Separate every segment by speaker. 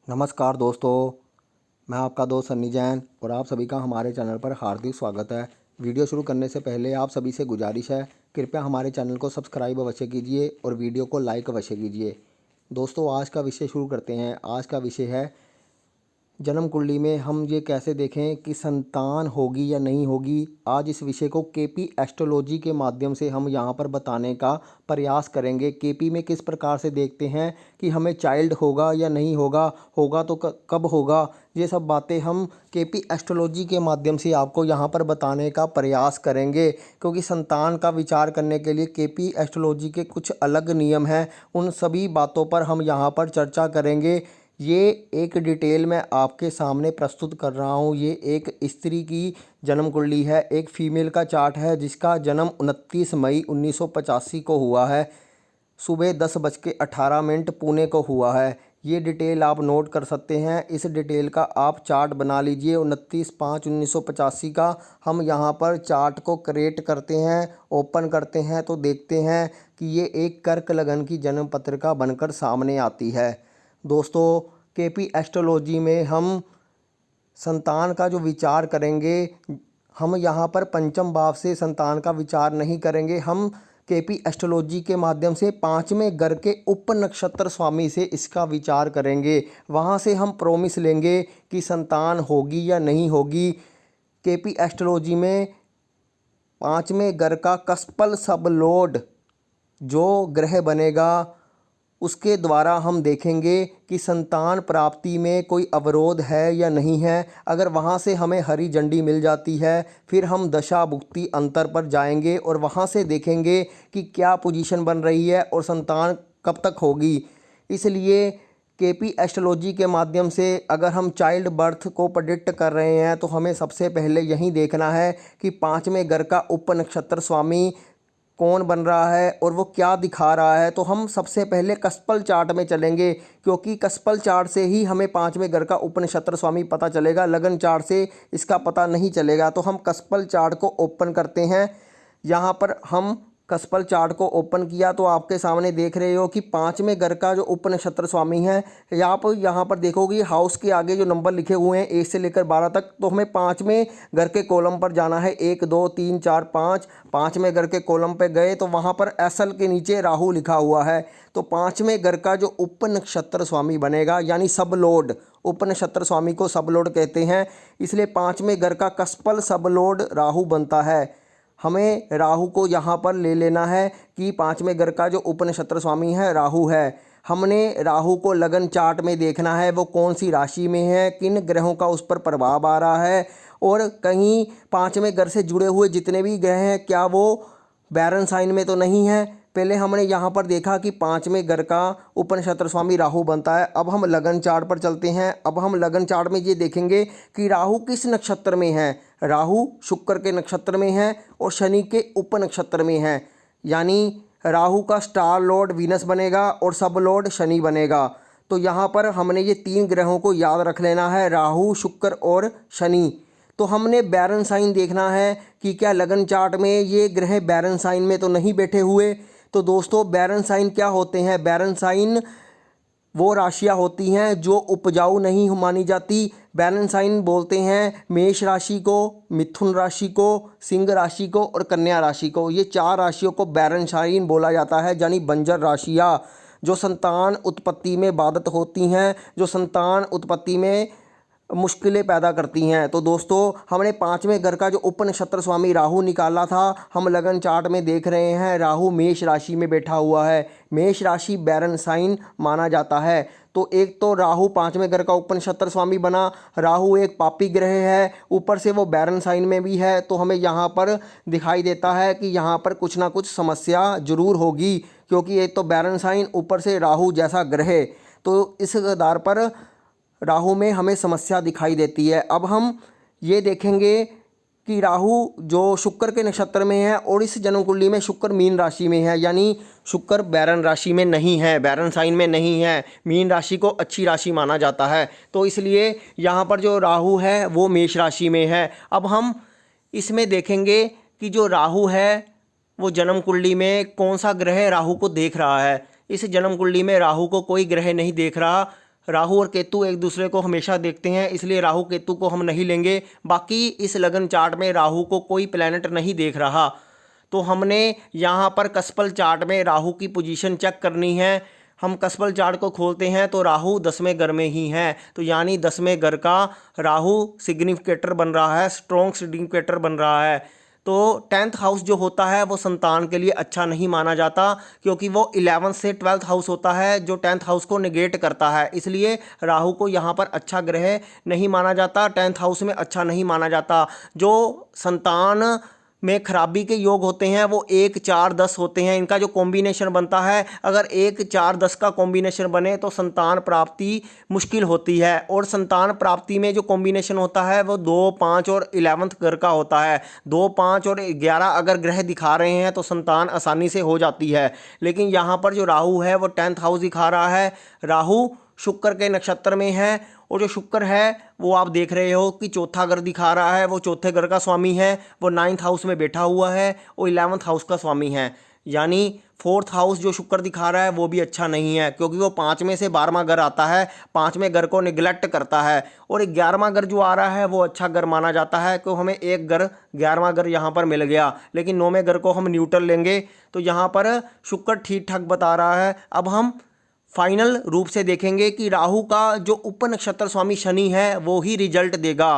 Speaker 1: नमस्कार दोस्तों, मैं आपका दोस्त सन्नी जैन और आप सभी का हमारे चैनल पर हार्दिक स्वागत है। वीडियो शुरू करने से पहले आप सभी से गुजारिश है, कृपया हमारे चैनल को सब्सक्राइब अवश्य कीजिए और वीडियो को लाइक अवश्य कीजिए। दोस्तों, आज का विषय शुरू करते हैं। आज का विषय है जन्म कुंडली में हम ये कैसे देखें कि संतान होगी या नहीं होगी। आज इस विषय को केपी एस्ट्रोलॉजी के माध्यम से हम यहाँ पर बताने का प्रयास करेंगे। केपी में किस प्रकार से देखते हैं कि हमें चाइल्ड होगा या नहीं होगा, होगा तो कब होगा। ये सब बातें हम केपी एस्ट्रोलॉजी के माध्यम से आपको यहाँ पर बताने का प्रयास करेंगे, क्योंकि संतान का विचार करने के लिए केपी एस्ट्रोलॉजी के कुछ अलग नियम हैं। उन सभी बातों पर हम यहाँ पर चर्चा करेंगे। ये एक डिटेल में आपके सामने प्रस्तुत कर रहा हूँ। ये एक स्त्री की जन्म कुंडली है, एक फीमेल का चार्ट है जिसका जन्म 29 मई 1985 को हुआ है। सुबह 10:18 पुणे को हुआ है। ये डिटेल आप नोट कर सकते हैं। इस डिटेल का आप चार्ट बना लीजिए। 29/5/1985 का हम यहाँ पर चार्ट को क्रिएट करते हैं, ओपन करते हैं तो देखते हैं कि ये एक कर्क लगन की जन्म पत्रिका बनकर सामने आती है। दोस्तों, केपी एस्ट्रोलॉजी में हम संतान का जो विचार करेंगे, हम यहाँ पर पंचम भाव से संतान का विचार नहीं करेंगे। हम केपी एस्ट्रोलॉजी के माध्यम से 5वें घर के उप नक्षत्र स्वामी से इसका विचार करेंगे। वहाँ से हम प्रॉमिस लेंगे कि संतान होगी या नहीं होगी। केपी एस्ट्रोलॉजी में 5वें घर का कस्पल सब लॉर्ड जो ग्रह बनेगा, उसके द्वारा हम देखेंगे कि संतान प्राप्ति में कोई अवरोध है या नहीं है। अगर वहाँ से हमें हरी झंडी मिल जाती है, फिर हम दशा भुक्ति अंतर पर जाएंगे और वहाँ से देखेंगे कि क्या पोजीशन बन रही है और संतान कब तक होगी। इसलिए केपी एस्ट्रोलॉजी के माध्यम से अगर हम चाइल्ड बर्थ को प्रेडिक्ट कर रहे हैं तो हमें सबसे पहले यही देखना है कि 5वें घर का उप नक्षत्र स्वामी कौन बन रहा है और वो क्या दिखा रहा है। तो हम सबसे पहले कस्पल चार्ट में चलेंगे, क्योंकि कस्पल चार्ट से ही हमें 5वें घर का उपनक्षत्र स्वामी पता चलेगा। लगन चार्ट से इसका पता नहीं चलेगा। तो हम कस्पल चार्ट को ओपन करते हैं। यहाँ पर हम कस्पल चार्ट को ओपन किया तो आपके सामने देख रहे हो कि 5वें घर का जो उप नक्षत्र स्वामी है, आप यहाँ पर देखोगे हाउस के आगे जो नंबर लिखे हुए हैं 1 से लेकर 12 तक, तो हमें 5वें घर के कॉलम पर जाना है। 1 2 3 4 5। 5वें घर के कॉलम पे गए तो वहाँ पर एसल के नीचे राहु लिखा हुआ है। तो 5वें घर का जो उप नक्षत्र स्वामी बनेगा, यानी सब लॉर्ड, उप नक्षत्र स्वामी को सब लॉर्ड कहते हैं, इसलिए 5वें घर का कस्पल सब लॉर्ड राहु बनता है। हमें राहु को यहाँ पर ले लेना है कि 5वें घर का जो उप नक्षत्र स्वामी है राहु है। हमने राहु को लगन चार्ट में देखना है, वो कौन सी राशि में है, किन ग्रहों का उस पर प्रभाव आ रहा है, और कहीं 5वें घर से जुड़े हुए जितने भी ग्रह हैं क्या वो बैरन साइन में तो नहीं है। पहले हमने यहाँ पर देखा कि 5वें घर का उप नक्षत्र स्वामी राहु बनता है। अब हम लगन चार्ट पर चलते हैं। अब हम लगन चार्ट में ये देखेंगे कि राहु किस नक्षत्र में है। राहु शुक्र के नक्षत्र में है और शनि के उप नक्षत्र में है, यानी राहु का स्टार लॉर्ड वीनस बनेगा और सब लॉर्ड शनि बनेगा। तो यहाँ पर हमने ये 3 ग्रहों को याद रख लेना है, राहु, शुक्र और शनि। तो हमने बैरन साइन देखना है कि क्या लगन चार्ट में ये ग्रह बैरन साइन में तो नहीं बैठे हुए। तो दोस्तों, बैरन साइन क्या होते हैं? बैरन साइन वो राशियां होती हैं जो उपजाऊ नहीं मानी जाती। बैरन साइन बोलते हैं मेष राशि को, मिथुन राशि को, सिंह राशि को और कन्या राशि को। ये 4 राशियों को बैरन साइन बोला जाता है, यानी बंजर राशियां जो संतान उत्पत्ति में बाधित होती हैं, जो संतान उत्पत्ति में मुश्किलें पैदा करती हैं। तो दोस्तों, हमने 5वें घर का जो उप नक्षत्र स्वामी राहु निकाला था, हम लगन चार्ट में देख रहे हैं राहु मेष राशि में बैठा हुआ है। मेष राशि बैरन साइन माना जाता है। तो एक तो राहु 5वें घर का उप नक्षत्र स्वामी बना, राहु एक पापी ग्रह है, ऊपर से वो बैरन साइन में भी है। तो हमें यहाँ पर दिखाई देता है कि यहाँ पर कुछ ना कुछ समस्या जरूर होगी, क्योंकि एक तो बैरन साइन, ऊपर से राहु जैसा ग्रह। तो इस आधार पर राहु में हमें समस्या दिखाई देती है। अब हम ये देखेंगे कि राहु जो शुक्र के नक्षत्र में है और इस जन्म कुंडली में शुक्र मीन राशि में है, यानी शुक्र बैरन राशि में नहीं है, बैरन साइन में नहीं है। मीन राशि को अच्छी राशि माना जाता है, तो इसलिए यहाँ पर जो राहु है वो मेष राशि में है। अब हम इसमें देखेंगे कि जो राहु है वो जन्म कुंडली में कौन सा ग्रह राहु को देख रहा है। इस जन्म कुंडली में राहु को कोई ग्रह नहीं देख रहा।
Speaker 2: राहु और केतु एक दूसरे को हमेशा देखते हैं, इसलिए राहु केतु को हम नहीं लेंगे। बाकी इस लगन चार्ट में राहु को कोई प्लैनेट नहीं देख रहा, तो हमने यहाँ पर कस्पल चार्ट में राहु की पोजीशन चेक करनी है। हम कस्पल चार्ट को खोलते हैं तो राहु 10वें घर में ही है, तो यानी 10वें घर का राहु सिग्निफिकेटर बन रहा है, स्ट्रॉन्ग सिग्निफिकेटर बन रहा है। तो 10th हाउस जो होता है वो संतान के लिए अच्छा नहीं माना जाता, क्योंकि वो 11th से 12th हाउस होता है जो 10th हाउस को निगेट करता है। इसलिए राहु को यहाँ पर अच्छा ग्रह नहीं माना जाता, 10th हाउस में अच्छा नहीं माना जाता। जो संतान में खराबी के योग होते हैं वो 1 4 10 होते हैं, इनका जो कॉम्बिनेशन बनता है, अगर 1 4 10 का कॉम्बिनेशन बने तो संतान प्राप्ति मुश्किल होती है। और संतान प्राप्ति में जो कॉम्बिनेशन होता है वो 2 5 और 11th घर का होता है। 2 5 और 11 अगर ग्रह दिखा रहे हैं तो संतान आसानी से हो जाती है। लेकिन यहाँ पर जो राहु है वो 10th हाउस दिखा रहा है, राहु शुक्र के नक्षत्र में है, और जो शुक्र है वो आप देख रहे हो कि चौथा घर दिखा रहा है, वो चौथे घर का स्वामी है, वो 9th हाउस में बैठा हुआ है और 11th हाउस का स्वामी है। यानी 4th हाउस जो शुक्र दिखा रहा है वो भी अच्छा नहीं है, क्योंकि वो 5वें से 12वां घर आता है, 5वें घर को निगलेक्ट करता है। और 11वां घर जो आ रहा है वो अच्छा घर माना जाता है, क्योंकि हमें एक घर 11वां घर यहाँ पर मिल गया। लेकिन 9वें घर को हम न्यूट्रल लेंगे, तो यहाँ पर शुक्र ठीक ठाक बता रहा है। अब हम फाइनल रूप से देखेंगे कि राहु का जो उप नक्षत्र स्वामी शनि है वो ही रिजल्ट देगा।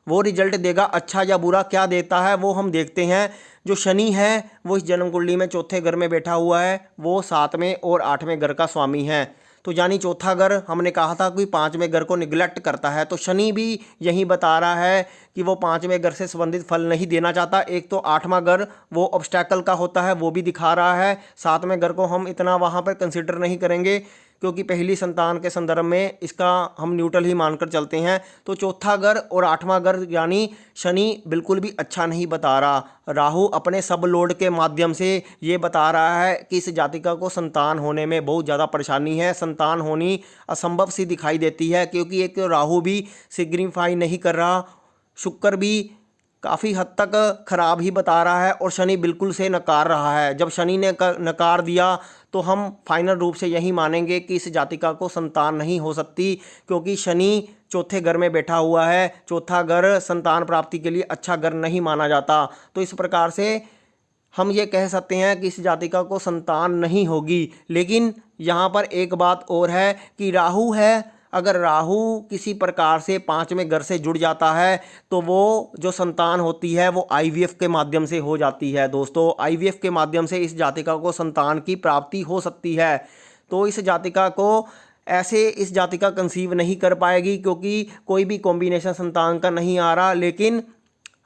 Speaker 2: वो रिजल्ट देगा अच्छा या बुरा, क्या देता है वो हम देखते हैं। जो शनि है वो इस जन्म कुंडली में चौथे घर में बैठा हुआ है, वो 7वें और 8वें घर का स्वामी है। तो यानी चौथा घर हमने कहा था कि 5वें घर को निगलेक्ट करता है, तो शनि भी यही बता रहा है कि वो 5वें घर से संबंधित फल नहीं देना चाहता। एक तो 8वां घर वो ऑब्स्टैकल का होता है, वो भी दिखा रहा है। 7वें घर को हम इतना वहाँ पर कंसिडर नहीं करेंगे, क्योंकि पहली संतान के संदर्भ में इसका हम न्यूट्रल ही मानकर चलते हैं। तो चौथा घर और 8वां घर यानी शनि बिल्कुल भी अच्छा नहीं बता रहा। राहु अपने सब लोड के माध्यम से ये बता रहा है कि इस जातिका को संतान होने में बहुत ज़्यादा परेशानी है, संतान होनी असंभव सी दिखाई देती है, क्योंकि एक तो राहु भी सिग्निफाई नहीं कर रहा, शुक्र भी काफ़ी हद तक खराब ही बता रहा है, और शनि बिल्कुल से नकार रहा है। जब शनि ने नकार दिया तो हम फाइनल रूप से यही मानेंगे कि इस जातिका को संतान नहीं हो सकती, क्योंकि शनि चौथे घर में बैठा हुआ है। चौथा घर संतान प्राप्ति के लिए अच्छा घर नहीं माना जाता। तो इस प्रकार से हम ये कह सकते हैं कि इस जातिका को संतान नहीं होगी। लेकिन यहाँ पर एक बात और है कि राहु है, अगर राहु किसी प्रकार से 5वें घर से जुड़ जाता है तो वो जो संतान होती है वो आईवीएफ के माध्यम से हो जाती है। दोस्तों, आईवीएफ के माध्यम से इस जातिका को संतान की प्राप्ति हो सकती है। तो इस जातिका को ऐसे इस जातिका कंसीव नहीं कर पाएगी, क्योंकि कोई भी कॉम्बिनेशन संतान का नहीं आ रहा। लेकिन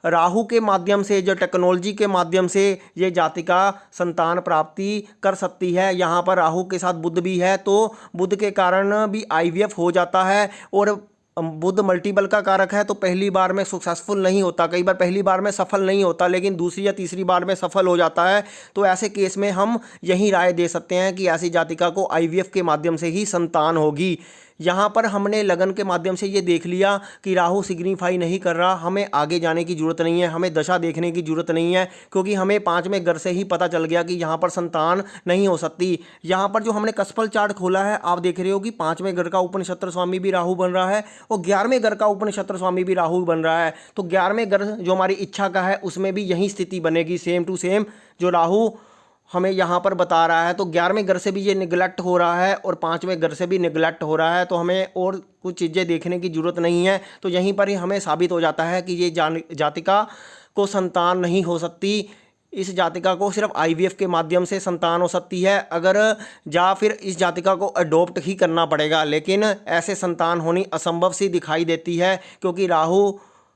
Speaker 2: राहु के माध्यम से, जो टेक्नोलॉजी के माध्यम से ये जातिका संतान प्राप्ति कर सकती है। यहाँ पर राहु के साथ बुध भी है, तो बुध के कारण भी आईवीएफ हो जाता है। और बुध मल्टीपल का कारक है, तो पहली बार में सक्सेसफुल नहीं होता, कई बार पहली बार में सफल नहीं होता, लेकिन दूसरी या तीसरी बार में सफल हो जाता है। तो ऐसे केस में हम यही राय दे सकते हैं कि ऐसी जातिका को आईवीएफ के माध्यम से ही संतान होगी। यहाँ पर हमने लगन के माध्यम से ये देख लिया कि राहु सिग्निफाई नहीं कर रहा, हमें आगे जाने की जरूरत नहीं है, हमें दशा देखने की जरूरत नहीं है, क्योंकि हमें 5वें घर से ही पता चल गया कि यहाँ पर संतान नहीं हो सकती। यहाँ पर जो हमने कस्पल चार्ट खोला है, आप देख रहे हो कि 5वें घर का उपनक्षत्र स्वामी भी राहु बन रहा है और 11वें घर का उपनक्षत्र स्वामी भी राहु बन रहा है। तो 11वें घर जो हमारी इच्छा का है उसमें भी यही स्थिति बनेगी, सेम टू सेम जो राहु हमें यहाँ पर बता रहा है। तो 11वें घर से भी ये निगलेक्ट हो रहा है और 5वें घर से भी निगलेक्ट हो रहा है, तो हमें और कुछ चीज़ें देखने की जरूरत नहीं है। तो यहीं पर ही हमें साबित हो जाता है कि ये जातिका को संतान नहीं हो सकती। इस जातिका को सिर्फ आईवीएफ के माध्यम से संतान हो सकती है, अगर या फिर इस जातिका को अडॉप्ट ही करना पड़ेगा। लेकिन ऐसे संतान होनी असंभव सी दिखाई देती है, क्योंकि राहु,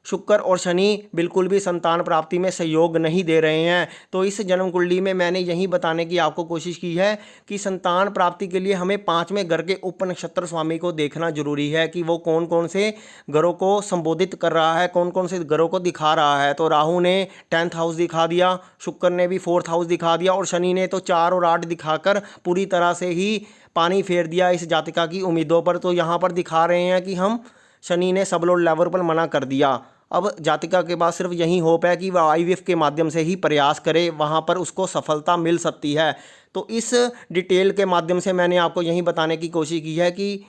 Speaker 2: शुक्र और शनि बिल्कुल भी संतान प्राप्ति में सहयोग नहीं दे रहे हैं। तो इस जन्म कुंडली में मैंने यही बताने की आपको कोशिश की है कि संतान प्राप्ति के लिए हमें 5वें घर के उप नक्षत्र स्वामी को देखना जरूरी है कि वो कौन कौन से घरों को संबोधित कर रहा है, कौन कौन से घरों को दिखा रहा है। तो राहु ने 10th हाउस दिखा दिया, शुक्र ने भी 4th हाउस दिखा दिया, और शनि ने तो 4 और 8 दिखाकर पूरी तरह से ही पानी फेर दिया इस जातिका की उम्मीदों पर। तो यहाँ पर दिखा रहे हैं कि हम शनि ने सब लोड लेवल पर मना कर दिया। अब जातिका के पास सिर्फ यही होप है कि वह आईवीएफ के माध्यम से ही प्रयास करे, वहाँ पर उसको सफलता मिल सकती है। तो इस डिटेल के माध्यम से मैंने आपको यही बताने की कोशिश की है कि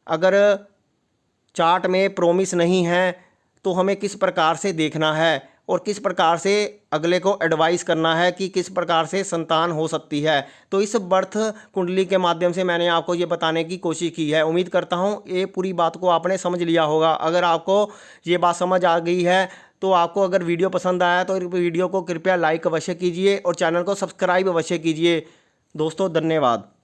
Speaker 2: अगर चार्ट में प्रॉमिस नहीं है तो हमें किस प्रकार से देखना है और किस प्रकार से अगले को एडवाइस करना है कि किस प्रकार से संतान हो सकती है। तो इस बर्थ कुंडली के माध्यम से मैंने आपको ये बताने की कोशिश की है। उम्मीद करता हूँ ये पूरी बात को आपने समझ लिया होगा। अगर आपको ये बात समझ आ गई है तो आपको अगर वीडियो पसंद आया तो वीडियो को कृपया लाइक अवश्य कीजिए और चैनल को सब्सक्राइब अवश्य कीजिए। दोस्तों धन्यवाद।